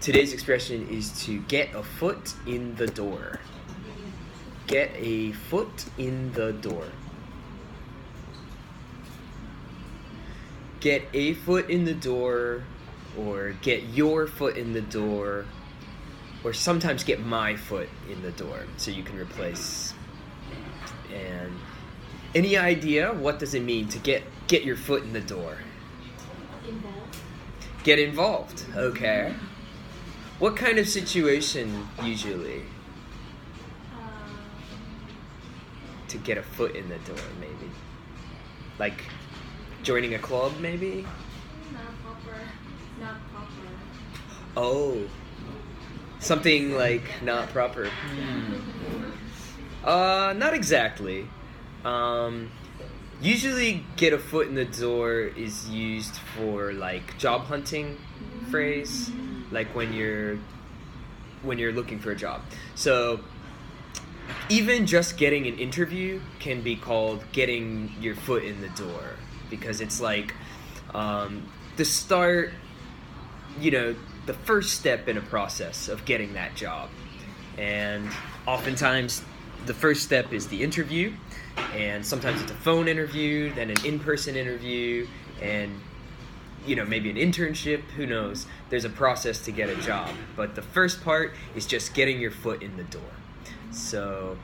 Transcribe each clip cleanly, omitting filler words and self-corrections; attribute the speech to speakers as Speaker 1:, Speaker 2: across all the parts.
Speaker 1: Today's expression is to get a foot in the door. Get a foot in the door. Get a foot in the door, or get your foot in the door, or sometimes get my foot in the door, so you can replace. And any idea what does it mean to get your foot in the door?
Speaker 2: Involved.
Speaker 1: Get involved. Okay. What kind of situation usually to get a foot in the door, maybe? Like joining a club, maybe?
Speaker 2: Not proper.
Speaker 1: Oh. Something like not proper. Not exactly. Usually get a foot in the door is used for like job hunting phrase, like when you're looking for a job. So even just getting an interview can be called getting your foot in the door, because it's like the start, the first step in a process of getting that job. And oftentimes the first step is the interview, and sometimes it's a phone interview, then an in-person interview, and maybe an internship, who knows. There's a process to get a job, but the first part is just getting your foot in the door. So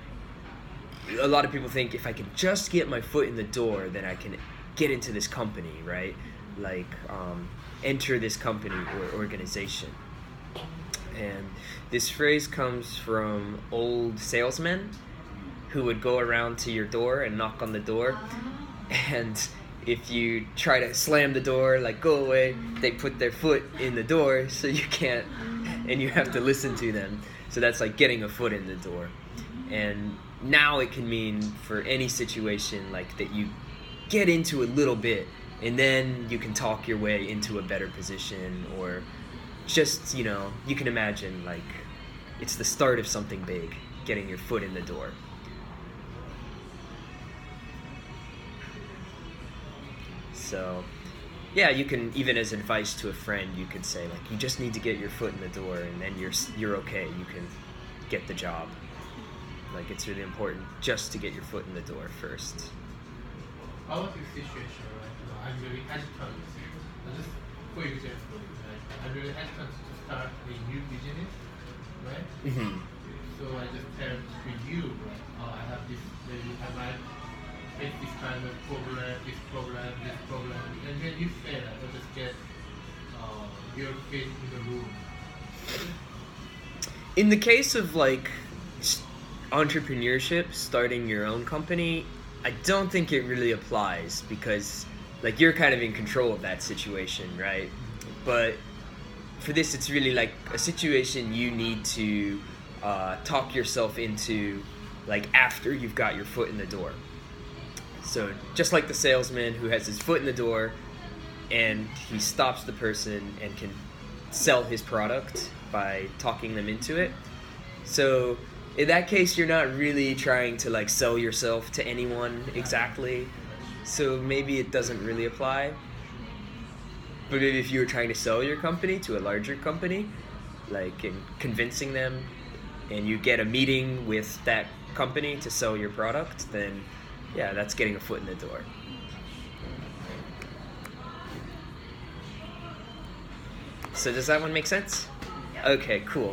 Speaker 1: a lot of people think, if I can just get my foot in the door, then I can get into this company, right? Like enter this company or organization. And this phrase comes from old salesmen who would go around to your door and knock on the door, and if you try to slam the door, like go away, they put their foot in the door so you can't, and you have to listen to them. So that's like getting a foot in the door. And now it can mean for any situation like that you get into a little bit, and then you can talk your way into a better position, or just, you can imagine like it's the start of something big, getting your foot in the door. So, yeah, you can, even as advice to a friend, you could say, like, you just need to get your foot in the door, and then you're okay. You can get the job. Like, it's really important just to get your foot in the door first.
Speaker 3: How was your situation, right? I'm very hesitant. Just for example, I'm very hesitant to start a new business, right?
Speaker 1: Mm-hmm.
Speaker 3: So I just tell to you, right? I have this, I might face this kind of problem, this problem, and then you say that, I just get your face in the room.
Speaker 1: In the case of like entrepreneurship, starting your own company, I don't think it really applies, because like you're kind of in control of that situation, right? But for this, it's really like a situation you need to talk yourself into, like after you've got your foot in the door. So just like the salesman who has his foot in the door, and he stops the person and can sell his product by talking them into it. So in that case, you're not really trying to like sell yourself to anyone exactly. So maybe it doesn't really apply. But maybe if you were trying to sell your company to a larger company, like in convincing them, and you get a meeting with that company to sell your product, then yeah, that's getting a foot in the door. So does that one make sense? Okay, cool.